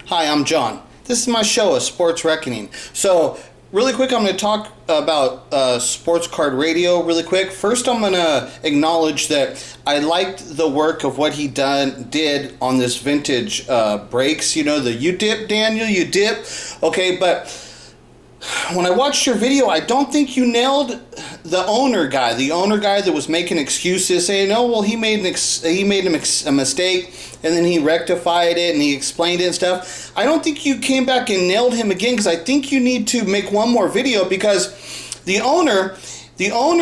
Hi, I'm John. This is my show, A Sports Reckoning. So, really quick, I'm going to talk about sports card radio really quick. First, I'm going to acknowledge that I liked the work of what he did on this vintage breaks. You know, the you dip, Daniel, you dip. Okay, but when I watched your video, I don't think you nailed the owner guy that was making excuses, saying, "Oh, well, he made a mistake, and then he rectified it and he explained it and stuff." I don't think you came back and nailed him again, because I think you need to make one more video, because the owner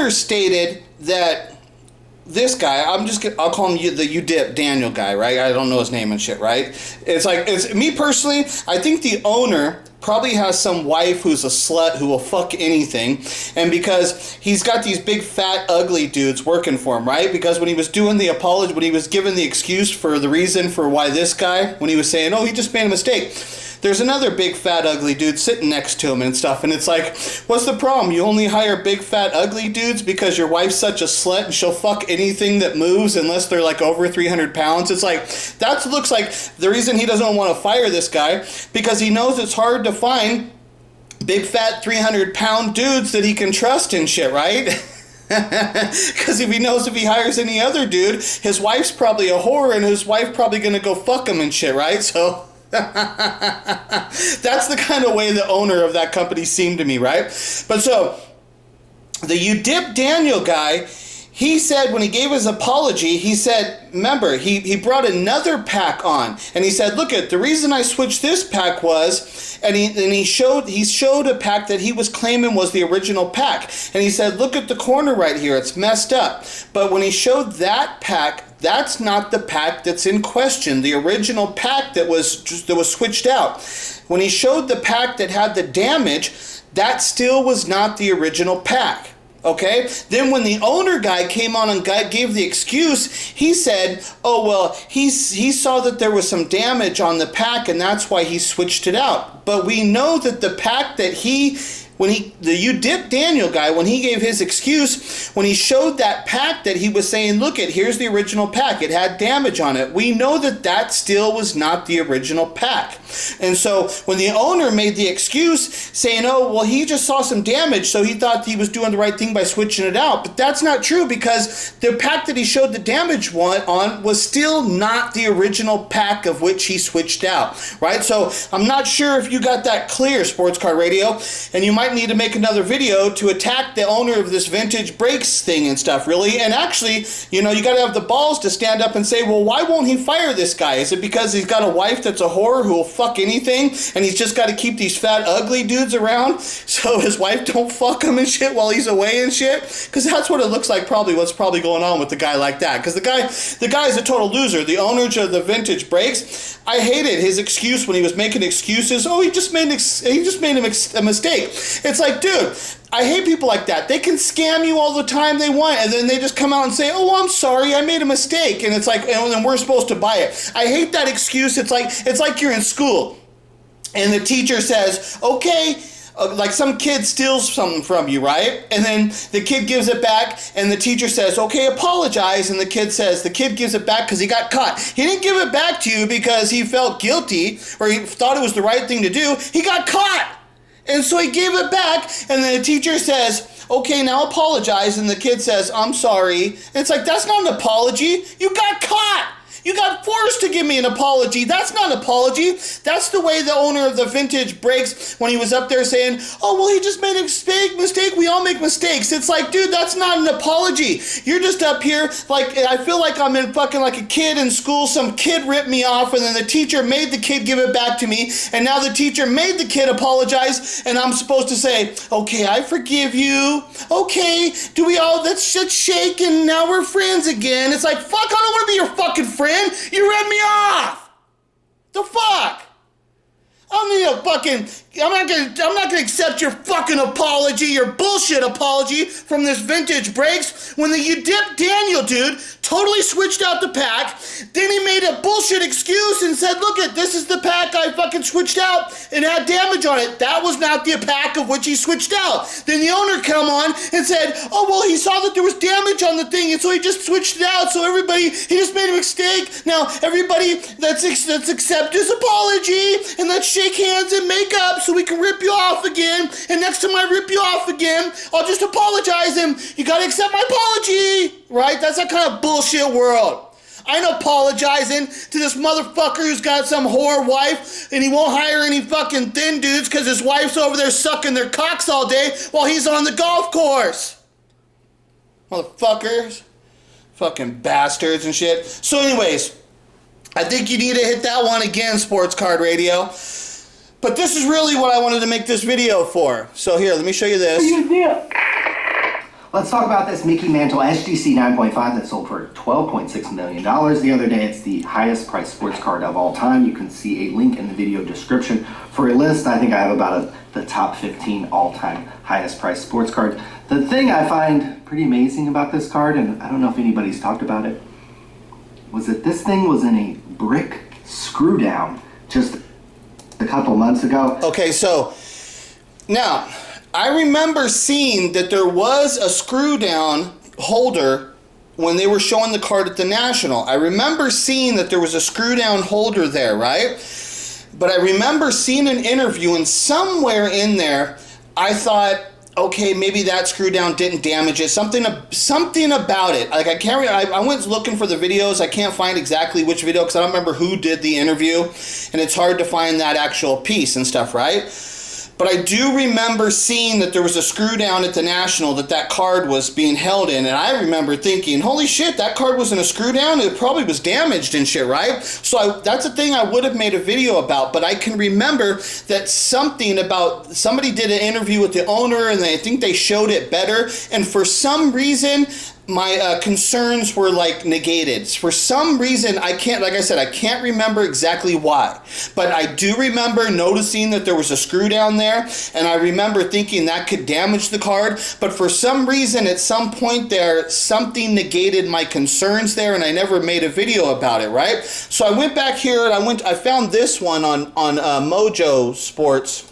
stated that this guy, I'll call him the UDIP Daniel guy, right? I don't know his name and shit, right? It's me personally, I think the owner probably has some wife who's a slut who will fuck anything, and because he's got these big fat ugly dudes working for him, right? Because when he was doing the apology, when he was giving the excuse for the reason for why this guy, when he was saying, "Oh, he just made a mistake," there's another big fat ugly dude sitting next to him and stuff, and it's like, what's the problem? You only hire big fat ugly dudes because your wife's such a slut and she'll fuck anything that moves unless they're like over 300 pounds. It's like, that looks like the reason he doesn't want to fire this guy, because he knows it's hard to find big fat 300 pound dudes that he can trust and shit, right? Because if he knows if he hires any other dude, his wife's probably a whore and his wife probably gonna go fuck him and shit, right? So that's the kind of way the owner of that company seemed to me, right? But so the UDIP Daniel guy, he said when he gave his apology, he said, remember, he brought another pack on, and he said, "Look, the reason I switched this pack was," and he showed a pack that he was claiming was the original pack, and he said, "Look at the corner right here, it's messed up." But when he showed that pack, that's not the pack that's in question. The original pack that was switched out. When he showed the pack that had the damage, that still was not the original pack. Okay? Then when the owner guy came on and gave the excuse, he said, "Oh, well, he saw that there was some damage on the pack and that's why he switched it out." But we know that the pack that the UDIP Daniel guy, when he gave his excuse, when he showed that pack that he was saying, "Look, here's the original pack, it had damage on it," we know that that still was not the original pack. And so when the owner made the excuse saying, "Oh, well, he just saw some damage, so he thought he was doing the right thing by switching it out," but that's not true, because the pack that he showed the damage on was still not the original pack of which he switched out, right? So I'm not sure if you got that clear, Sports Car Radio, and you might need to make another video to attack the owner of this vintage breaks thing and stuff, really. And actually, you got to have the balls to stand up and say, "Well, why won't he fire this guy? Is it because he's got a wife that's a whore who will fuck anything, and he's just got to keep these fat ugly dudes around so his wife don't fuck him and shit while he's away and shit?" Because that's what it looks like, what's probably going on with the guy like that. Because the guy is a total loser. The owner of the vintage breaks, I hated his excuse when he was making excuses. "Oh, he just made a mistake." It's like, dude, I hate people like that. They can scam you all the time they want, and then they just come out and say, "Oh, I'm sorry, I made a mistake," and it's like, and then we're supposed to buy it. I hate that excuse. It's like you're in school, and the teacher says, "Okay," like some kid steals something from you, right? And then the kid gives it back, and the teacher says, "Okay, apologize," and the kid gives it back because he got caught. He didn't give it back to you because he felt guilty or he thought it was the right thing to do. He got caught. And so he gave it back, and then the teacher says, "Okay, now apologize," and the kid says, "I'm sorry." And it's like, that's not an apology. You got caught. You got forced to give me an apology. That's not an apology. That's the way the owner of the vintage breaks when he was up there saying, "Oh, well, he just made a mistake. We all make mistakes." It's like, dude, that's not an apology. You're just up here like, I feel like I'm in fucking like a kid in school. Some kid ripped me off, and then the teacher made the kid give it back to me, and now the teacher made the kid apologize, and I'm supposed to say, "Okay, I forgive you. Okay, let's just shake, and now we're friends again." It's like, fuck, I don't want to be your fucking friend. You read me off. The fuck? I'm not gonna accept your fucking apology, your bullshit apology from this vintage breaks, when the UDIP Daniel dude totally switched out the pack. Then he made a bullshit excuse and said, look at, this is the pack I fucking switched out and had damage on it. That was not the pack of which he switched out. Then the owner come on and said, oh, well, he saw that there was damage on the thing and so he just switched it out. So everybody, he just made a mistake. Now, everybody, let's accept his apology and let's shake hands and make up so we can rip you off again. And next time I rip you off again, I'll just apologize and you gotta accept my apology, right? That's that kind of bullshit world. I ain't apologizing to this motherfucker who's got some whore wife and he won't hire any fucking thin dudes because his wife's over there sucking their cocks all day while he's on the golf course. Motherfuckers. Fucking bastards and shit. So anyways, I think you need to hit that one again, Sports Card Radio. But this is really what I wanted to make this video for. So here, let me show you this. Let's talk about this Mickey Mantle Sgc 9.5 that sold for $12.6 million the other day. It's the highest priced sports card of all time. You can see a link in the video description for a list. I think I have about the top 15 all-time highest priced sports cards. The thing I find pretty amazing about this card, and I don't know if anybody's talked about it, was that this thing was in a brick screw down just a couple months ago. Okay, so now I remember seeing that there was a screw down holder when they were showing the card at the National. I remember seeing that there was a screw down holder there, right? But I remember seeing an interview and somewhere in there I thought, okay, maybe that screw down didn't damage it. Something about it. Like I went looking for the videos. I can't find exactly which video because I don't remember who did the interview, and it's hard to find that actual piece and stuff, right? But I do remember seeing that there was a screw down at the National that card was being held in, and I remember thinking, holy shit, that card wasn't a screw down, it probably was damaged and shit, right? So that's a thing I would have made a video about, but I can remember that somebody did an interview with the owner, and I think they showed it better, and for some reason, my concerns were like negated. For some reason, I can't remember exactly why, but I do remember noticing that there was a screw down there, and I remember thinking that could damage the card, but for some reason at some point there, something negated my concerns there, and I never made a video about it, right? So I went back here and I found this one on Mojo Sports.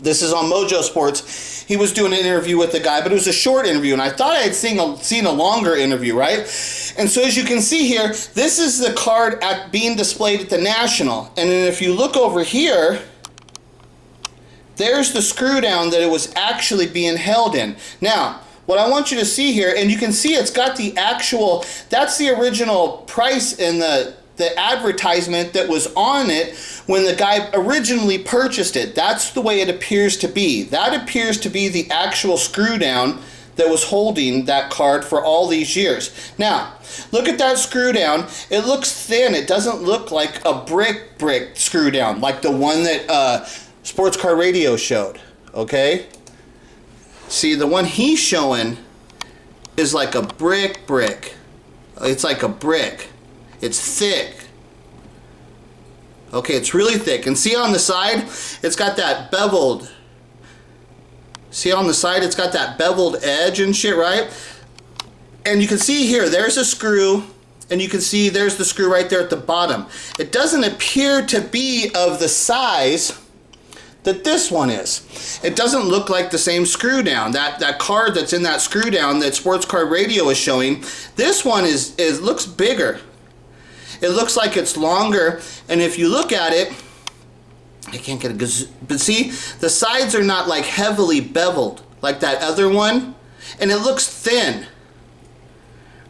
This is on Mojo Sports. He was doing an interview with the guy, but it was a short interview, and I thought I had seen a longer interview, right? And so as you can see here, this is the card being displayed at the National. And then if you look over here, there's the screw down that it was actually being held in. Now, what I want you to see here, and you can see it's got the actual, that's the original price in the advertisement that was on it when the guy originally purchased it. That's the way it appears to be. That appears to be the actual screw down that was holding that card for all these years. Now, look at that screw down. It looks thin. It doesn't look like a brick screw down like the one that Sports Card Radio showed, okay? See, the one he's showing is like a brick. It's like a brick. It's thick. Okay, it's really thick. And see on the side, it's got that beveled. See on the side, it's got that beveled edge and shit, right? And you can see here, there's a screw, and you can see there's the screw right there at the bottom. It doesn't appear to be of the size that this one is. It doesn't look like the same screw down. That card that's in that screw down that Sports Card Radio is showing, this one looks bigger. It looks like it's longer, and if you look at it, I can't get it, but see, the sides are not like heavily beveled like that other one, and it looks thin,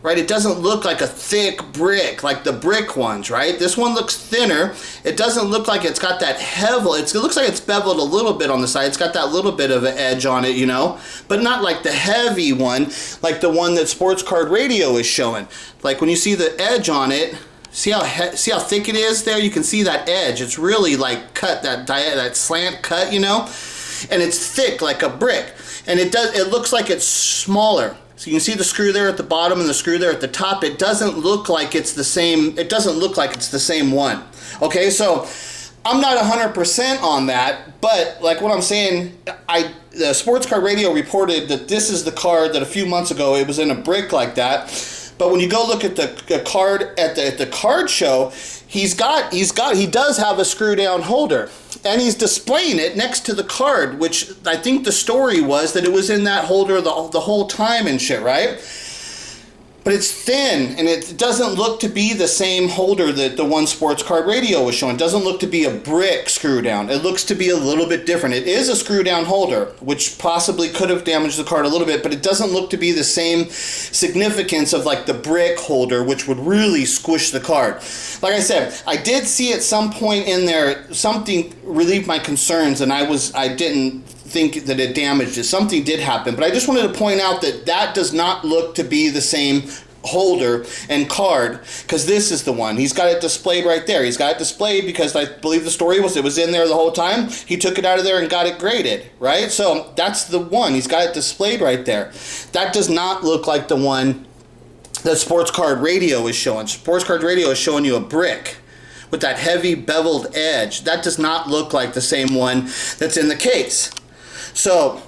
right? It doesn't look like a thick brick like the brick ones, right? This one looks thinner. It doesn't look like it's got that heavy, it looks like it's beveled a little bit on the side. It's got that little bit of an edge on it, you know, but not like the heavy one, like the one that Sports Card Radio is showing. Like when you see the edge on it, see how thick it is there? You can see that edge. It's really like cut, that slant cut, you know? And it's thick like a brick. And it looks like it's smaller. So you can see the screw there at the bottom and the screw there at the top. It doesn't look like it's the same, one. Okay, so I'm not 100% on that, but like what I'm saying, the Sports Card Radio reported that this is the card that a few months ago, it was in a brick like that. But when you go look at the card at the card show, he does have a screw down holder, and he's displaying it next to the card, which I think the story was that it was in that holder the whole time and shit, right? But it's thin, and it doesn't look to be the same holder that the one sports card radio was showing. It doesn't look to be a brick screw down. It looks to be a little bit different. It is a screw down holder, which possibly could have damaged the card a little bit, but it doesn't look to be the same significance of like the brick holder, which would really squish the card. Like I said, I did see at some point in there something relieved my concerns, and I didn't think that it damaged it. Something did happen, but I just wanted to point out that that does not look to be the same holder and card, because this is the one. He's got it displayed right there. He's got it displayed because I believe the story was it was in there the whole time. He took it out of there and got it graded, right? So that's the one. He's got it displayed right there. That does not look like the one that Sports Card Radio is showing. Sports Card Radio is showing you a brick with that heavy beveled edge. That does not look like the same one that's in the case. So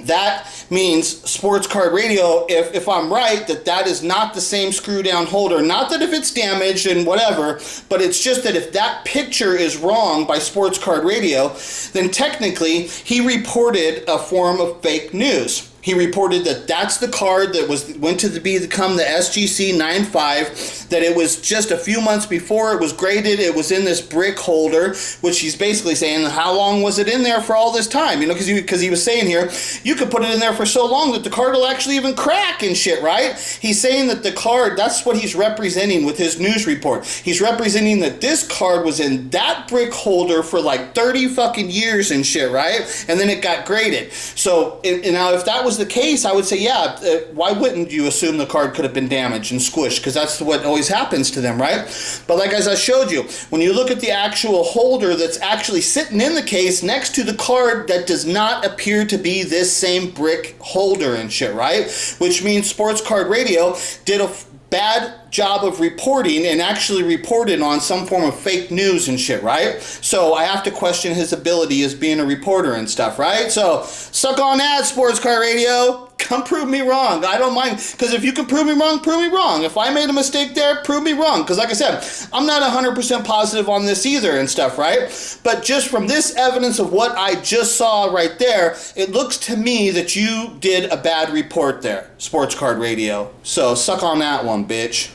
that means Sports Card Radio, if I'm right, that is not the same screw down holder. Not that if it's damaged and whatever, but it's just that if that picture is wrong by Sports Card Radio, then technically he reported a form of fake news. He reported that that's the card that went to become the Sgc 9.5, that it was just a few months before it was graded, it was in this brick holder, which he's basically saying, how long was it in there for all this time? You know, because he was saying here, you could put it in there for so long that the card will actually even crack and shit, right? He's saying that the card, that's what he's representing with his news report. He's representing that this card was in that brick holder for like 30 fucking years and shit, right? And then it got graded. So, and now if that was the case, I would say, yeah, why wouldn't you assume the card could have been damaged and squished? Because that's what always happens to them, right? But like as I showed you, when you look at the actual holder that's actually sitting in the case next to the card, that does not appear to be this same brick holder and shit, right? Which means Sports Card Radio did a bad job of reporting and actually reported on some form of fake news and shit, right? So I have to question his ability as being a reporter and stuff, right? So suck on that, Sports Car Radio. Come prove me wrong. I don't mind, because if you can prove me wrong, prove me wrong. If I made a mistake there, prove me wrong. Because like I said, I'm not 100% positive on this either and stuff, right? But just from this evidence of what I just saw right there, it looks to me that you did a bad report there, Sports Card Radio. So suck on that one, bitch.